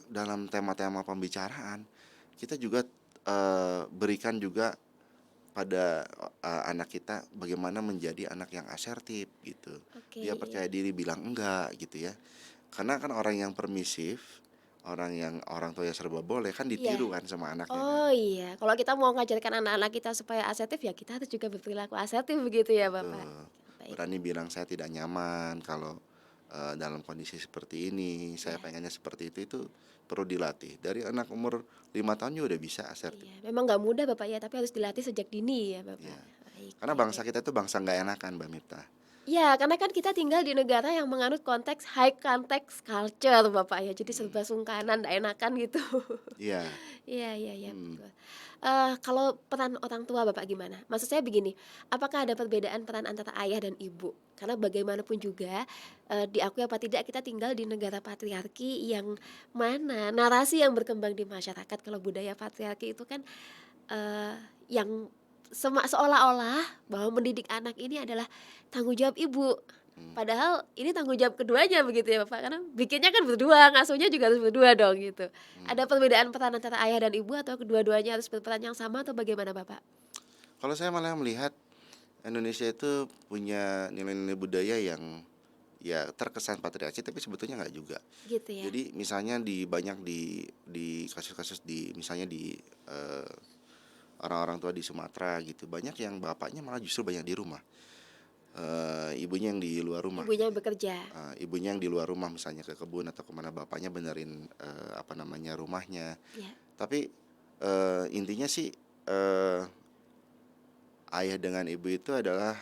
dalam tema-tema pembicaraan, kita juga, berikan juga pada, anak kita bagaimana menjadi anak yang asertif gitu. oke, Dia iya. percaya diri bilang enggak gitu ya. Karena kan orang yang permisif, orang yang orang tuanya serba boleh kan Iya. ditiru kan sama anaknya kan. Oh iya, kalau kita mau ngajarkan anak-anak kita supaya asertif ya kita harus juga berperilaku asertif begitu ya Bapak? Betul. Baik, Berani bilang saya tidak nyaman kalau, dalam kondisi seperti ini, saya Iya. pengennya seperti itu perlu dilatih. Dari anak umur 5 tahun juga udah bisa asertif. Iya, memang nggak mudah Bapak ya, tapi harus dilatih sejak dini ya Bapak. Ya, Baik karena baik bangsa baik. kita itu bangsa nggak enakan, Mbak Mita. Iya, karena kan kita tinggal di negara yang menganut konteks high context culture Bapak ya, jadi Mhm, serba sungkanan, nggak enakan gitu. iya, Iya iya iya, mhm. betul. Kalau peran orang tua Bapak gimana? Maksud saya begini, apakah ada perbedaan peran antara ayah dan ibu? Karena bagaimanapun juga, diakui apa tidak kita tinggal di negara patriarki yang mana narasi yang berkembang di masyarakat kalau budaya patriarki itu kan yang seolah-olah bahwa mendidik anak ini adalah tanggung jawab ibu. Mhm, Padahal ini tanggung jawab keduanya begitu ya Bapak, karena bikinnya kan berdua, ngasuhnya juga harus berdua dong gitu. mhm. Ada perbedaan peran antara ayah dan ibu atau kedua-duanya harus berperan yang sama atau bagaimana Bapak? Kalau saya malah melihat Indonesia itu punya nilai-nilai budaya yang ya terkesan patriarki tapi sebetulnya nggak juga. Gitu ya? Jadi misalnya di kasus-kasus di misalnya di, eee, orang-orang tua di Sumatera gitu, banyak yang bapaknya malah justru banyak di rumah, ibunya yang di luar rumah Ibunya gitu ya. bekerja? Ibunya yang di luar rumah misalnya ke kebun atau kemana bapaknya benerin, apa namanya, rumahnya. Ya, Tapi, intinya sih, ayah dengan ibu itu adalah,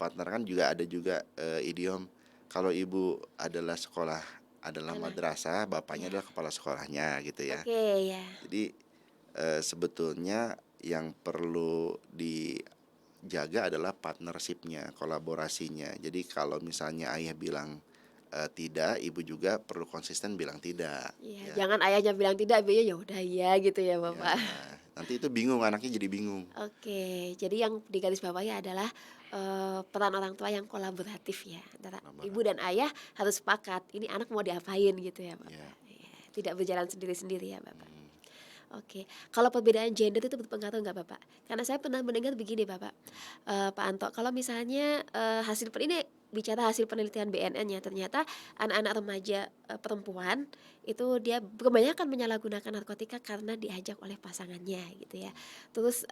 partner kan juga ada juga, idiom kalau ibu adalah sekolah adalah anak madrasah, bapaknya ya. adalah kepala sekolahnya gitu ya. Oke, ya. Jadi, sebetulnya yang perlu dijaga adalah partnership-nya, kolaborasinya. Jadi kalau misalnya ayah bilang, tidak, ibu juga perlu konsisten bilang tidak, Iya, ya. jangan ayahnya bilang tidak, ibunya ya udah iya gitu ya Ya, Bapak. nanti itu bingung, anaknya jadi bingung. Oke, jadi yang digarisbawahi adalah, peran orang tua yang kolaboratif ya, antara ibu dan ayah harus sepakat, ini anak mau diapain gitu ya Ya, Bapak, iya, tidak berjalan sendiri-sendiri ya Bapak. mhm, Oke, kalau perbedaan gender itu berpengaruh nggak Bapak? Karena saya pernah mendengar begini Bapak, Pak Anto, kalau misalnya, ini bicara hasil penelitian BNN ya, ternyata anak-anak remaja, perempuan itu dia kebanyakan menyalahgunakan narkotika karena diajak oleh pasangannya gitu ya. Terus,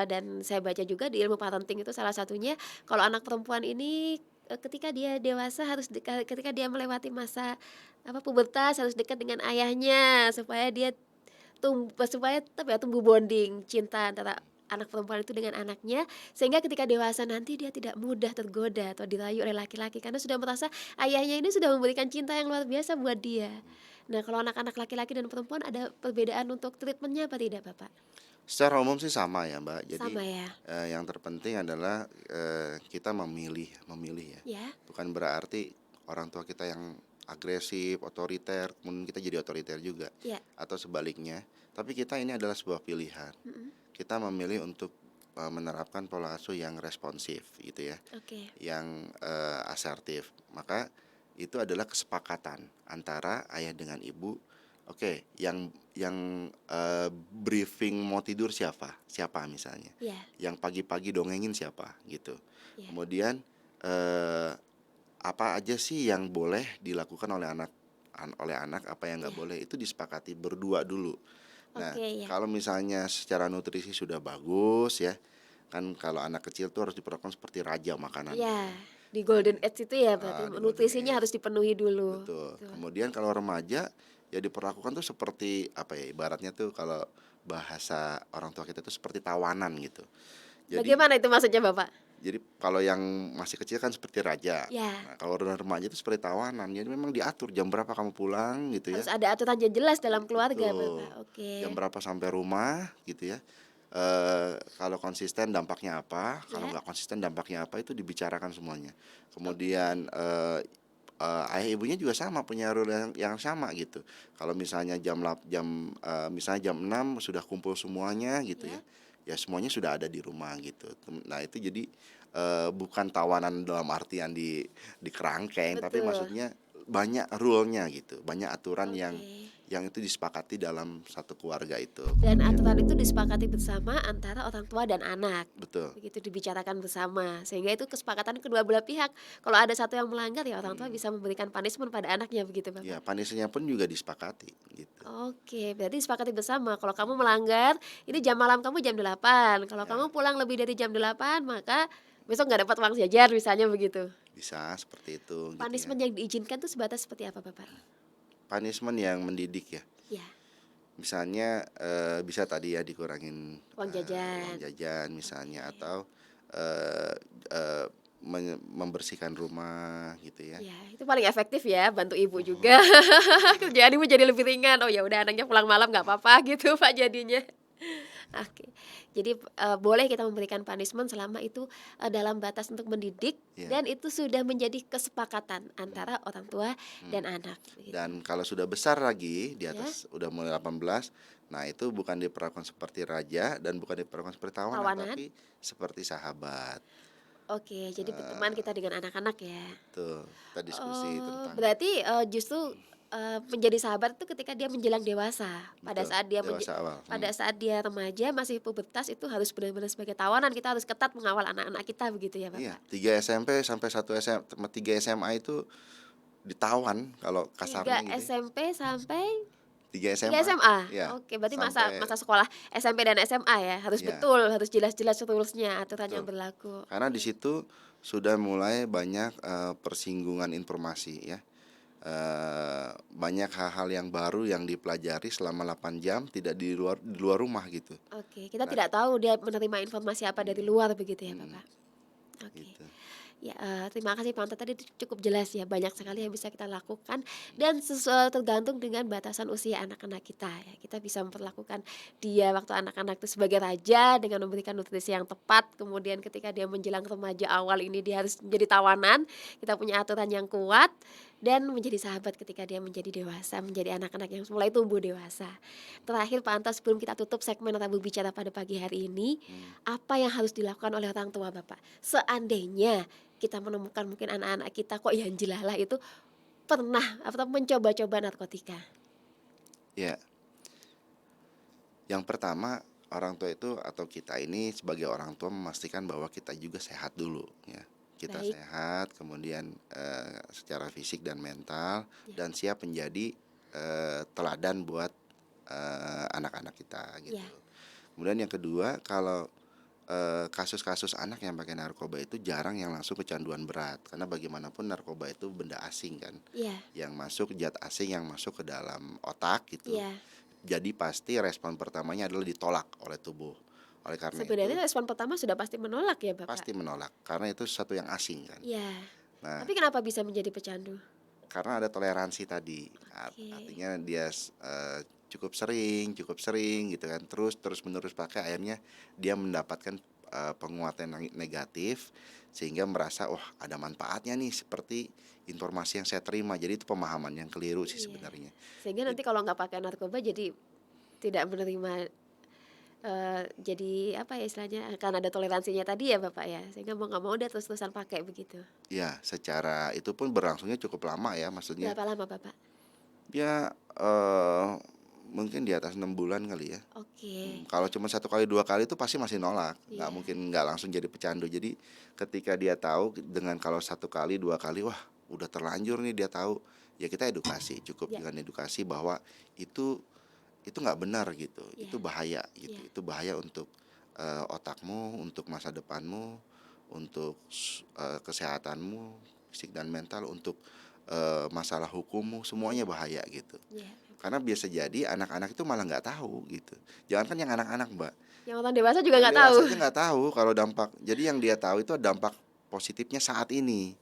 dan saya baca juga di ilmu parenting itu salah satunya kalau anak perempuan ini, ketika dia dewasa ketika dia melewati masa, pubertas harus dekat dengan ayahnya supaya dia tumbuh bonding cinta antara anak perempuan itu dengan anaknya, sehingga ketika dewasa nanti dia tidak mudah tergoda atau dirayu oleh laki-laki karena sudah merasa ayahnya ini sudah memberikan cinta yang luar biasa buat dia. Nah, kalau anak-anak laki-laki dan perempuan ada perbedaan untuk treatmentnya apa tidak, Bapak? secara umum sih sama ya, Mbak. Jadi, Sama ya? yang terpenting adalah, kita memilih memilih ya. Ya? Bukan berarti orang tua kita yang agresif, otoriter, kemudian kita jadi otoriter juga, Ya, atau sebaliknya. Tapi kita ini adalah sebuah pilihan. mhm, Kita memilih untuk, menerapkan pola asuh yang responsif gitu ya, oke, yang, asertif. Maka itu adalah kesepakatan antara ayah dengan ibu. Oke, briefing mau tidur siapa? Siapa misalnya? ya Yang pagi-pagi dongengin siapa? Gitu. ya Kemudian, eee, apa aja sih yang boleh dilakukan oleh anak, apa yang nggak ya, boleh, itu disepakati berdua dulu. Nah, oke, ya kalau misalnya secara nutrisi sudah bagus ya, kan kalau anak kecil tuh harus diperlakukan seperti raja makanannya. ya, di Nah, golden age itu ya berarti di golden nutrisinya age, harus dipenuhi dulu, betul. betul. Kemudian kalau remaja, ya diperlakukan tuh seperti apa ya, ibaratnya tuh kalau bahasa orang tua kita tuh seperti tawanan gitu. Jadi Bagaimana itu maksudnya, Bapak? jadi kalau yang masih kecil kan seperti raja. Ya. Nah, kalau udah remaja itu seperti tawanan. Jadi memang diatur jam berapa kamu pulang gitu ya. Harus ada aturan yang jelas dalam keluarga, Bapak, Betul. Jam oke. berapa sampai rumah gitu ya. Kalau konsisten dampaknya apa, kalau Ya, nggak konsisten dampaknya apa, itu dibicarakan semuanya. Kemudian, ayah ibunya juga sama, punya role yang sama gitu. Kalau misalnya misalnya jam 6 sudah kumpul semuanya gitu ya, ya, ya semuanya sudah ada di rumah gitu. Nah itu jadi, bukan tawanan dalam artian di kerangkeng, tapi betul, maksudnya banyak rule-nya gitu, banyak aturan oke. yang itu disepakati dalam satu keluarga itu. Dan Kemudian aturan itu disepakati bersama antara orang tua dan anak, betul, begitu dibicarakan bersama, sehingga itu kesepakatan kedua belah pihak. Kalau ada satu yang melanggar, ya orang tua mhm, bisa memberikan punishment pada anaknya, begitu, ya Bapak? punishment pun juga disepakati gitu. Oke, berarti disepakati bersama, kalau kamu melanggar, ini jam malam kamu jam 8. Kalau kamu Ya, pulang lebih dari jam 8, maka besok nggak dapat uang jajan misalnya begitu. Bisa seperti itu gitu ya. Punishment yang diizinkan tuh sebatas seperti apa Bapak? Punishment yang mendidik ya. Ya, Misalnya, bisa tadi ya dikurangin, uang uang jajan. jajan misalnya Oke. atau, eee eee, membersihkan rumah gitu ya. Ya, itu paling efektif ya, bantu ibu Mhm, juga. iya, Kerjaan ibu jadi lebih ringan. Oh ya udah anaknya pulang malam nggak apa-apa gitu Pak jadinya. Oke. Jadi, boleh kita memberikan punishment selama itu, dalam batas untuk mendidik iya, dan itu sudah menjadi kesepakatan mmm, antara orang tua dan mmm. anak, begitu. Dan kalau sudah besar lagi di Ya, atas udah mulai 18, nah itu bukan diperlakukan seperti raja dan bukan diperlakukan seperti tawanan, tawanan. tapi seperti sahabat. Oke, jadi berteman Eee, kita dengan anak-anak ya. betul, kita diskusi Oh, tentang berarti, justru, menjadi sahabat itu ketika dia menjelang dewasa. Pada betul, saat dia dewasa awal, pada saat dia remaja masih pubertas itu harus benar-benar sebagai tawanan, kita harus ketat mengawal anak-anak kita begitu ya, iya, Bapak? 3 SMP sampai 3 SMA itu ditawan kalau 3 kasarnya gitu ya, SMP sampai 3 3 SMA, SMA? iya, Oke, berarti masa sampai masa sekolah SMP dan SMA ya? Harus iya, betul, harus jelas-jelas rules-nya, aturan yang betul. berlaku. Karena di Oke. situ sudah mulai banyak, persinggungan informasi ya, banyak hal-hal yang baru yang dipelajari selama 8 jam tidak di luar rumah gitu. Oke, kita Nah, tidak tahu dia menerima informasi apa dari mhm luar begitu ya, mhm, Bapak? Oke. gitu, Ya, terima kasih Pak Anto tadi cukup jelas ya, banyak sekali yang bisa kita lakukan mhm, dan tergantung dengan batasan usia anak-anak kita ya. Kita bisa memperlakukan dia waktu anak-anak itu sebagai raja dengan memberikan nutrisi yang tepat, kemudian ketika dia menjelang remaja awal ini dia harus menjadi tawanan, kita punya aturan yang kuat dan menjadi sahabat ketika dia menjadi dewasa, menjadi anak-anak yang mulai tumbuh dewasa. Terakhir Pak Anto sebelum kita tutup segmen Rabu Bicara pada pagi hari ini, mmm, apa yang harus dilakukan oleh orang tua Bapak? Seandainya kita menemukan mungkin anak-anak kita kok yang jelalah itu pernah atau mencoba-coba narkotika. iya. Yang pertama, orang tua itu atau kita ini sebagai orang tua memastikan bahwa kita juga sehat dulu ya. Kita Baik, sehat, kemudian, secara fisik dan mental ya, dan siap menjadi, teladan buat, anak-anak kita ya, gitu. Kemudian yang kedua, kalau, kasus-kasus anak yang pakai narkoba itu jarang yang langsung kecanduan berat, karena bagaimanapun narkoba itu benda asing kan, ya, yang masuk zat asing yang masuk ke dalam otak gitu. ya. Jadi pasti respon pertamanya adalah ditolak oleh tubuh. Oleh karena itu Sebenarnya respon pertama sudah pasti menolak ya Bapak? pasti menolak, karena itu sesuatu yang asing kan. Ya. Nah, Tapi kenapa bisa menjadi pecandu? karena ada toleransi tadi, Oke. artinya dia cukup sering gitu kan, terus menerus pakai akhirnya dia mendapatkan, penguatan negatif sehingga merasa, "Wah ada manfaatnya nih," seperti informasi yang saya terima. Jadi itu pemahaman yang keliru sih Iya. sebenarnya. Sehingga nanti kalau nggak pakai narkoba jadi tidak menerima, jadi apa ya istilahnya, karena ada toleransinya tadi ya Bapak ya, sehingga mau nggak mau dia terus-terusan pakai begitu. Ya, secara itu pun berlangsungnya cukup lama ya, maksudnya Berapa lama Bapak? ya, mungkin di atas 6 bulan kali ya. Oke. Kalau cuma 1 kali, 2 kali itu pasti masih nolak, nggak Iya, mungkin nggak langsung jadi pecandu. Jadi ketika dia tahu dengan kalau 1 kali, 2 kali, wah udah terlanjur nih dia tahu, ya kita edukasi, cukup iya, dengan edukasi bahwa itu itu nggak benar gitu, iya, itu bahaya gitu, iya, itu bahaya untuk, otakmu, untuk masa depanmu, untuk kesehatanmu, fisik dan mental, untuk, masalah hukummu, semuanya iya, bahaya gitu. iya. Karena biasa jadi anak-anak itu malah nggak tahu gitu. Jangankan yang anak-anak, Mbak, Yang orang dewasa juga yang nggak tahu. dewasa aja nggak tahu kalau dampak, jadi yang dia tahu itu dampak positifnya saat ini.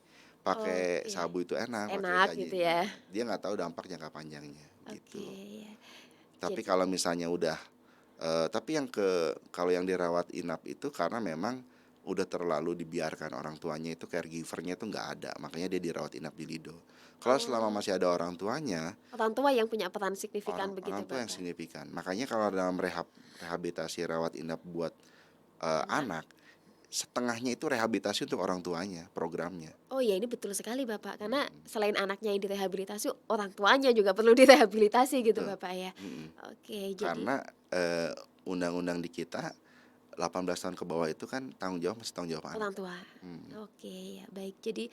Pakai Oke, sabu itu enak, pakai enak gitu ya. dia nggak tahu dampak jangka panjangnya Oke, gitu. ya. Tapi Jadi kalau misalnya udah, tapi kalau yang dirawat inap itu karena memang udah terlalu dibiarkan orang tuanya itu caregiver-nya itu nggak ada, makanya dia dirawat inap di Lido. Kalau selama oh, masih ada orang tuanya, orang tua yang punya peran signifikan orang begitu tua yang Bapak? signifikan. Makanya kalau dalam rehabilitasi rawat inap buat, Anak? anak, setengahnya itu rehabilitasi untuk orang tuanya programnya. Oh iya ini betul sekali Bapak, karena Mhm, selain anaknya yang direhabilitasi, orang tuanya juga perlu direhabilitasi gitu betul, Bapak ya. mhm. Oke, jadi Karena, undang-undang di kita, 18 tahun ke bawah itu kan tanggung jawab masih tanggung jawab anak. Orang tua. Mhm. Oke, ya baik. Jadi,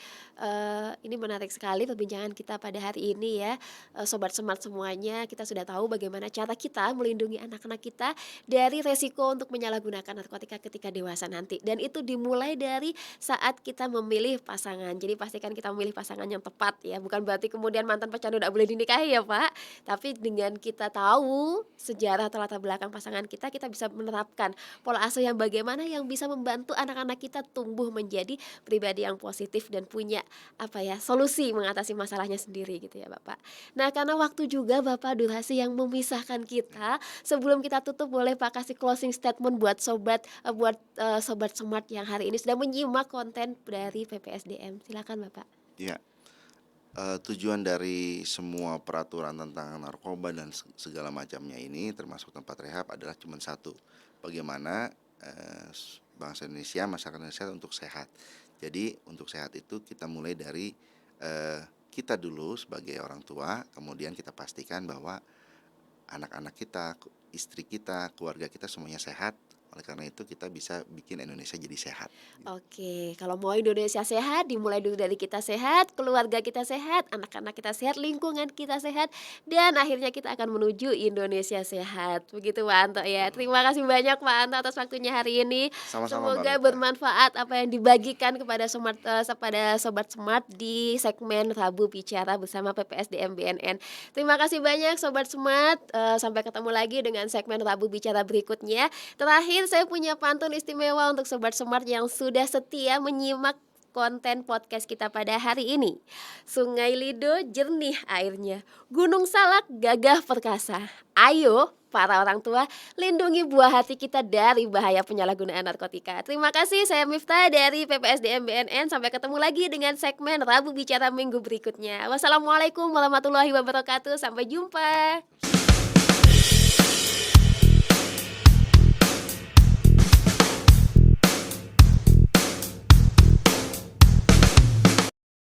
ini menarik sekali perbincangan kita pada hari ini ya, sobat smart semuanya. Kita sudah tahu bagaimana cara kita melindungi anak-anak kita dari resiko untuk menyalahgunakan narkotika ketika dewasa nanti. Dan itu dimulai dari saat kita memilih pasangan. Jadi pastikan kita memilih pasangan yang tepat ya. Bukan berarti kemudian mantan pecandu tidak boleh dinikahi ya Pak. Tapi dengan kita tahu sejarah atau latar belakang pasangan kita bisa menerapkan pola asuh yang bagaimana yang bisa membantu anak-anak kita tumbuh menjadi pribadi yang positif dan punya solusi mengatasi masalahnya sendiri gitu ya Bapak. Nah, karena waktu juga Bapak durasi yang memisahkan kita, sebelum kita tutup boleh Pak kasih closing statement buat sobat smart yang hari ini sudah menyimak konten dari PPSDM. Silakan Bapak. Iya, tujuan dari semua peraturan tentang narkoba dan segala macamnya ini termasuk tempat rehab adalah cuma satu, bagaimana, bangsa Indonesia, masyarakat Indonesia untuk sehat. Jadi untuk sehat itu kita mulai dari, kita dulu sebagai orang tua, kemudian kita pastikan bahwa anak-anak kita, istri kita, keluarga kita semuanya sehat. Oleh karena itu kita bisa bikin Indonesia jadi sehat. Oke, kalau mau Indonesia sehat, dimulai dulu dari kita sehat, keluarga kita sehat, anak-anak kita sehat, lingkungan kita sehat, dan akhirnya kita akan menuju Indonesia sehat. Begitu Pak Anto ya. Betul. Terima kasih banyak Pak Anto atas waktunya hari ini. Sama-sama Mbak Semoga Mita. bermanfaat apa yang dibagikan kepada Sobat Smart di segmen Rabu Bicara bersama PPSDM BNN. Terima kasih banyak Sobat Smart. Sampai ketemu lagi dengan segmen Rabu Bicara berikutnya. Terakhir saya punya pantun istimewa untuk Sobat Smart yang sudah setia menyimak konten podcast kita pada hari ini. Sungai Lido jernih airnya, Gunung Salak gagah perkasa. Ayo para orang tua, lindungi buah hati kita dari bahaya penyalahgunaan narkotika. Terima kasih, saya Miftah dari PPSDM BNN. Sampai ketemu lagi dengan segmen Rabu Bicara minggu berikutnya. Wassalamualaikum warahmatullahi wabarakatuh. Sampai jumpa.